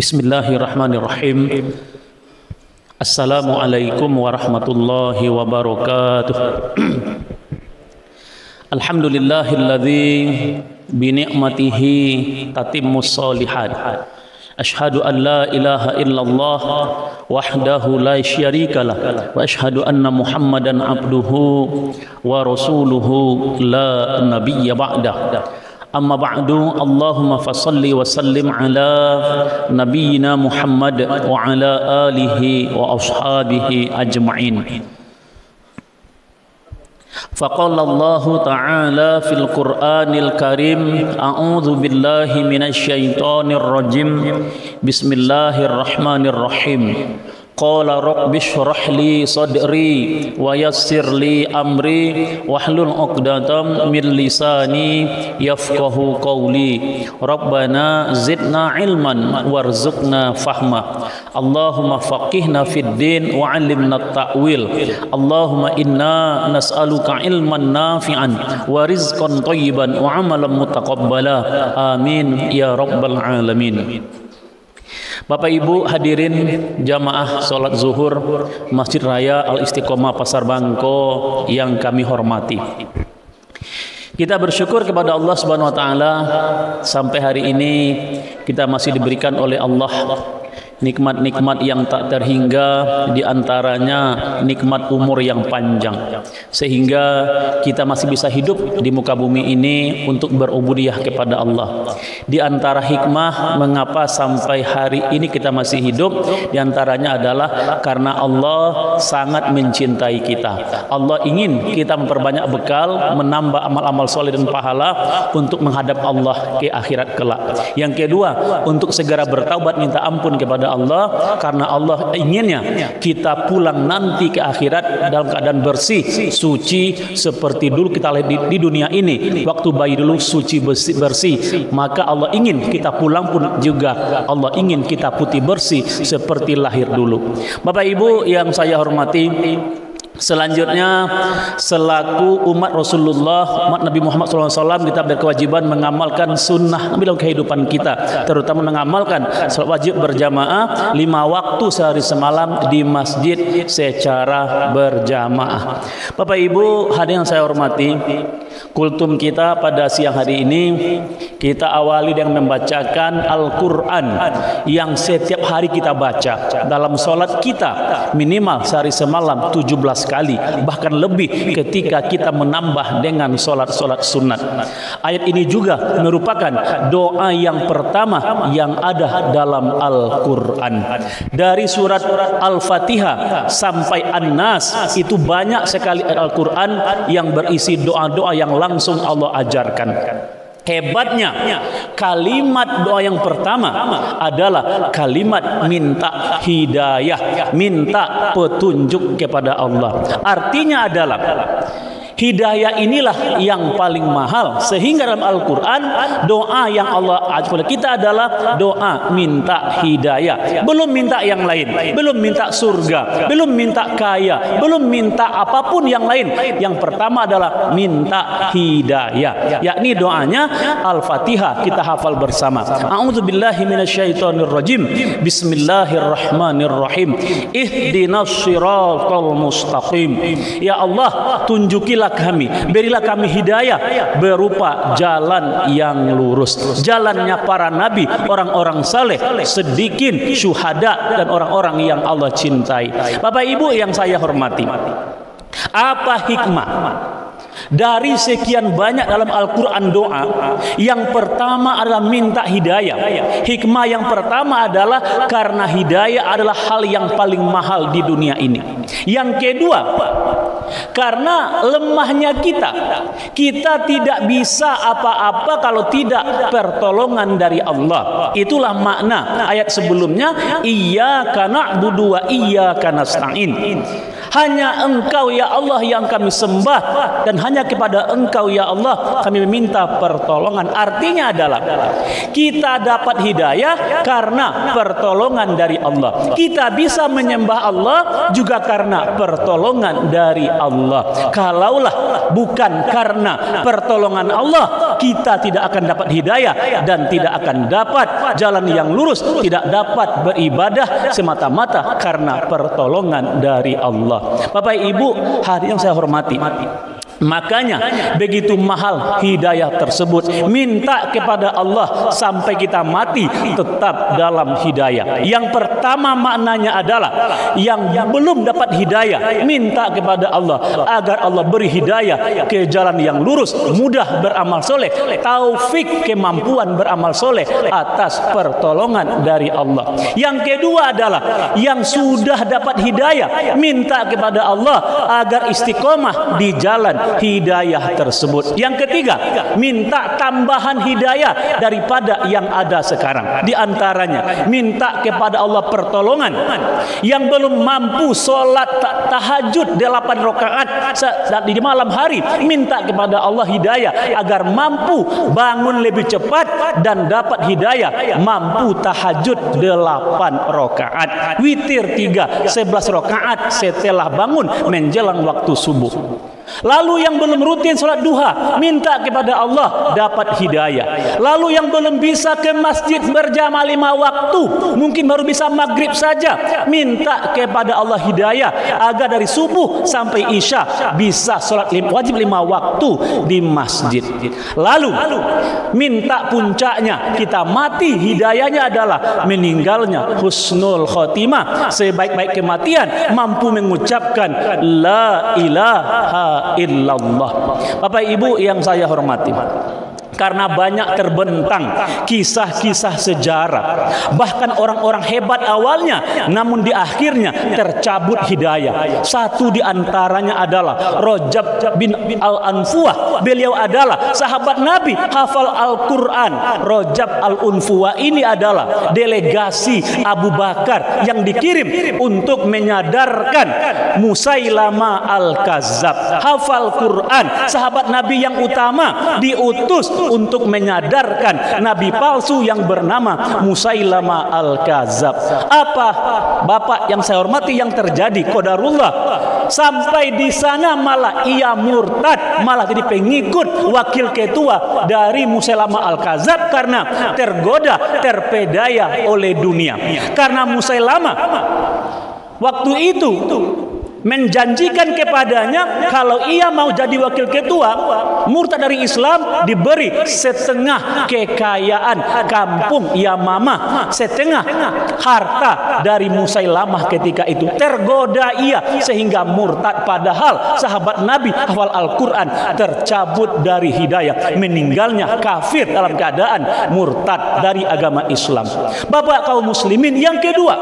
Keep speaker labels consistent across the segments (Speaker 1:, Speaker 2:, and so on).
Speaker 1: Bismillahirrahmanirrahim. Assalamualaikum warahmatullahi wabarakatuh. Alhamdulillahilladzi bi ni'matihi tatimmus shalihat. Asyhadu an la ilaha illallah wahdahu la syarikalah wa asyhadu anna Muhammadan abduhu wa rasuluhu la nabiyya ba'dah. Amma ba'du, Allahumma fasalli wa sallim ala nabiyyina Muhammad wa ala alihi wa ashabihi ajma'in. Faqala Allah Ta'ala fil Qur'anil Karim, a'udzu billahi minasy syaithanir rajim. Bismillahirrahmanirrahim. Qala rabbi shrah li sadri wa yassir li amri wahlul 'uqdatam min lisani yafqahu qawli. Rabbana zidna ilman warzuqna fahma. Allahumma faqihna fid din wa 'allimna at-ta'wil. Allahumma inna nas'aluka ilman nafi'an wa rizqan thayyiban wa 'amalan mutaqabbala. Amin ya rabbal alamin. Bapak Ibu hadirin jamaah salat zuhur Masjid Raya Al Istiqomah Pasar Bangko yang kami hormati. Kita bersyukur kepada Allah Subhanahu wa taala sampai hari ini kita masih diberikan oleh Allah nikmat-nikmat yang tak terhingga, di antaranya nikmat umur yang panjang, sehingga kita masih bisa hidup di muka bumi ini untuk berubudiyah kepada Allah. Di antara hikmah mengapa sampai hari ini kita masih hidup, di antaranya adalah karena Allah sangat mencintai kita. Allah ingin kita memperbanyak bekal, menambah amal-amal soleh dan pahala untuk menghadap Allah ke akhirat kelak. Yang kedua, untuk segera bertaubat minta ampun kepada Allah, karena Allah inginnya kita pulang nanti ke akhirat dalam keadaan bersih, suci seperti dulu kita lahir di dunia ini. Waktu bayi dulu suci bersih, maka Allah ingin kita pulang pun juga Allah ingin kita putih bersih seperti lahir dulu. Bapak Ibu yang saya hormati, selanjutnya selaku umat Rasulullah, umat Nabi Muhammad SAW, kita berkewajiban mengamalkan sunnah dalam kehidupan kita, terutama mengamalkan salat wajib berjamaah 5 waktu sehari semalam di masjid secara berjamaah. Bapak Ibu hadirin yang saya hormati, kultum kita pada siang hari ini kita awali dengan membacakan Al-Quran yang setiap hari kita baca dalam sholat kita minimal sehari semalam 17 kali, bahkan lebih ketika kita menambah dengan sholat-sholat sunat. Ayat ini juga merupakan doa yang pertama yang ada dalam Al-Quran. Dari surat Al-Fatihah sampai An-Nas itu banyak sekali Al-Quran yang berisi doa-doa yang langsung Allah ajarkan. Hebatnya kalimat doa yang pertama adalah kalimat minta hidayah, minta petunjuk kepada Allah. Artinya adalah hidayah inilah yang paling mahal, sehingga dalam Al-Quran doa yang Allah ajarkan kita adalah doa minta hidayah, belum minta yang lain, belum minta surga, belum minta kaya, belum minta apapun yang lain. Yang pertama adalah minta hidayah, yakni doanya Al-Fatihah kita hafal bersama. A'udzubillahi minasyaitonirrajim. Bismillahirrahmanirrahim. Ihdinas siratal mustaqim. Ya Allah, tunjukilah kami, berilah kami hidayah berupa jalan yang lurus, jalannya para nabi, orang-orang saleh, sedikit syuhada dan orang-orang yang Allah cintai. Bapak Ibu yang saya hormati, apa hikmah dari sekian banyak dalam Al-Quran doa? Yang pertama adalah minta hidayah. Hikmah yang pertama adalah karena hidayah adalah hal yang paling mahal di dunia ini. Yang kedua, karena lemahnya kita tidak bisa apa-apa kalau tidak pertolongan dari Allah. Itulah makna ayat sebelumnya, iyyaka na'budu wa iyyaka nasta'in. Hanya Engkau ya Allah yang kami sembah, dan hanya kepada Engkau ya Allah kami meminta pertolongan. Artinya adalah kita dapat hidayah karena pertolongan dari Allah. Kita bisa menyembah Allah juga karena pertolongan dari Allah. Kalaulah bukan karena pertolongan Allah, kita tidak akan dapat hidayah dan tidak akan dapat jalan yang lurus, tidak dapat beribadah semata-mata karena pertolongan dari Allah. Bapak Ibu hadirin yang saya hormati, makanya begitu mahal hidayah tersebut. Minta kepada Allah sampai kita mati tetap dalam hidayah. Yang pertama maknanya adalah yang belum dapat hidayah, minta kepada Allah agar Allah beri hidayah ke jalan yang lurus, mudah beramal soleh, taufik kemampuan beramal soleh atas pertolongan dari Allah. Yang kedua adalah yang sudah dapat hidayah, minta kepada Allah agar istiqomah di jalan hidayah tersebut. Yang ketiga, minta tambahan hidayah daripada yang ada sekarang. Di antaranya, minta kepada Allah pertolongan yang belum mampu sholat tahajud 8 rakaat di malam hari, minta kepada Allah hidayah agar mampu bangun lebih cepat dan dapat hidayah mampu tahajud 8 rakaat. Witir 11 rakaat setelah bangun menjelang waktu subuh. Lalu yang belum rutin sholat duha, minta kepada Allah dapat hidayah. Lalu yang belum bisa ke masjid berjamaah 5 waktu, mungkin baru bisa maghrib saja, minta kepada Allah hidayah agar dari subuh sampai isya bisa sholat wajib 5 waktu di masjid. Lalu minta puncaknya kita mati, hidayahnya adalah meninggalnya husnul khotimah, sebaik-baik kematian, mampu mengucapkan la ilaha illallah. Bapak Ibu yang saya hormati, karena banyak terbentang kisah-kisah sejarah, bahkan orang-orang hebat awalnya namun di akhirnya tercabut hidayah. Satu di antaranya adalah Rajab bin Al-Anfuwah. Beliau adalah sahabat Nabi, hafal Al-Quran. Rajab Al-Anfuwah ini adalah delegasi Abu Bakar yang dikirim untuk menyadarkan Musailamah Al-Kazzab. Hafal Quran, sahabat Nabi yang utama, diutus untuk menyadarkan nabi palsu yang bernama Musailamah Al-Kazzab. Apa Bapak yang saya hormati yang terjadi? Qadarullah, sampai di sana malah ia murtad, malah jadi pengikut wakil ketua dari Musailamah Al-Kazzab karena tergoda, terpedaya oleh dunia. Karena Musailamah waktu itu menjanjikan kepadanya kalau ia mau jadi wakil ketua, murtad dari Islam, diberi setengah kekayaan kampung Yamamah, setengah harta dari Musailamah ketika itu. Tergoda ia sehingga murtad, padahal sahabat Nabi hafal Al-Quran, tercabut dari hidayah, meninggalnya kafir dalam keadaan murtad dari agama Islam. Bapak kaum muslimin, yang kedua,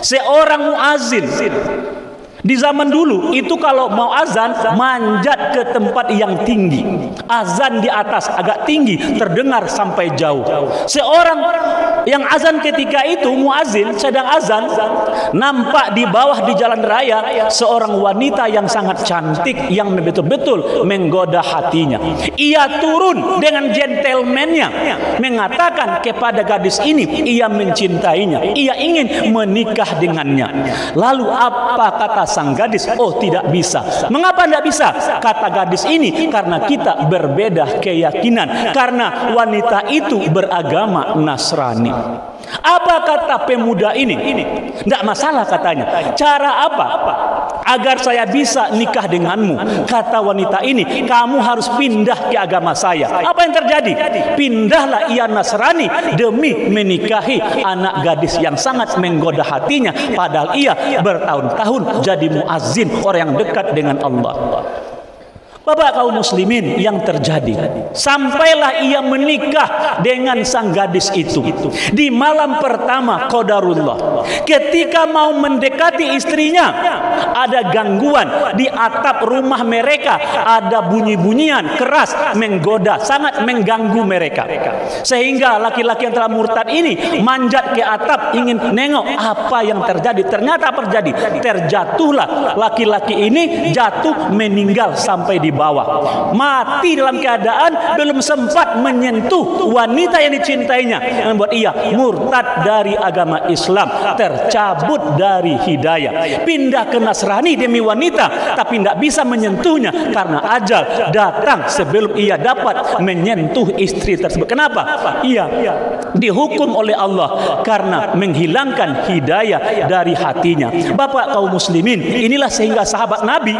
Speaker 1: seorang muazin di zaman dulu itu kalau mau azan manjat ke tempat yang tinggi, azan di atas agak tinggi, terdengar sampai jauh. Seorang yang azan ketika itu, muazin sedang azan, nampak di bawah di jalan raya seorang wanita yang sangat cantik yang betul-betul menggoda hatinya. Ia turun dengan gentlemannya mengatakan kepada gadis ini ia mencintainya, ia ingin menikah dengannya. Lalu apa kata sang gadis? Oh, tidak bisa. Mengapa tidak bisa? Kata gadis ini, karena kita berbeda keyakinan, karena wanita itu beragama Nasrani. Apa kata pemuda ini? Tidak masalah katanya. Cara apa agar saya bisa nikah denganmu? Kata wanita ini, kamu harus pindah ke agama saya. Apa yang terjadi? Pindahlah ia Nasrani demi menikahi anak gadis yang sangat menggoda hatinya, padahal ia bertahun-tahun jadi muazin, orang yang dekat dengan Allah. Bapak kaum muslimin, yang terjadi sampailah ia menikah dengan sang gadis itu. Di malam pertama qadarullah, ketika mau mendekati istrinya, ada gangguan di atap rumah mereka, ada bunyi-bunyian keras menggoda, sangat mengganggu mereka, sehingga laki-laki yang telah murtad ini manjat ke atap ingin nengok apa yang terjadi. Ternyata apa terjadi? Terjatuhlah laki-laki ini, jatuh meninggal sampai di bawah, mati dalam keadaan belum sempat menyentuh wanita yang dicintainya, yang membuat ia murtad dari agama Islam, tercabut dari hidayah, pindah ke Nasrani demi wanita, tapi tidak bisa menyentuhnya karena ajal datang sebelum ia dapat menyentuh istri tersebut. Kenapa? Ia dihukum oleh Allah karena menghilangkan hidayah dari hatinya. Bapak kaum muslimin, inilah sehingga sahabat Nabi,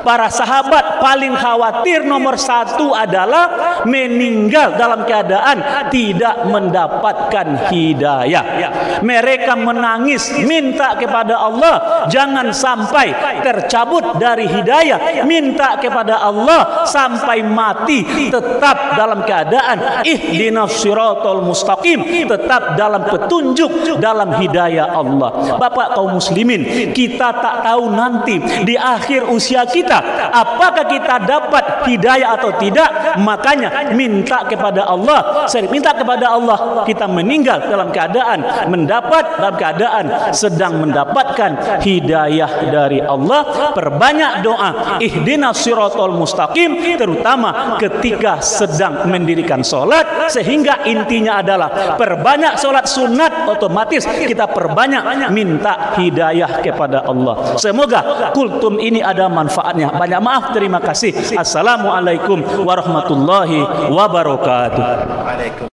Speaker 1: para sahabat paling khawatir nomor satu adalah meninggal dalam keadaan tidak mendapatkan hidayah. Mereka menangis minta kepada Allah jangan sampai tercabut dari hidayah, minta kepada Allah sampai mati tetap dalam keadaan ihdinas siratal mustaqim, tetap dalam petunjuk, dalam hidayah Allah. Bapak kaum muslimin, kita tak tahu nanti di akhir usia kita apakah kita dapat hidayah atau tidak. Makanya minta kepada Allah. Minta kepada Allah kita meninggal dalam keadaan dalam keadaan sedang mendapatkan hidayah dari Allah. Perbanyak doa ihdinas siratal mustaqim, terutama ketika sedang mendirikan sholat, sehingga intinya adalah perbanyak sholat sunat, otomatis kita perbanyak minta hidayah kepada Allah. Semoga kultum ini ada manfaatnya. Banyak maaf, terima kasih. Assalamualaikum warahmatullahi wabarakatuh.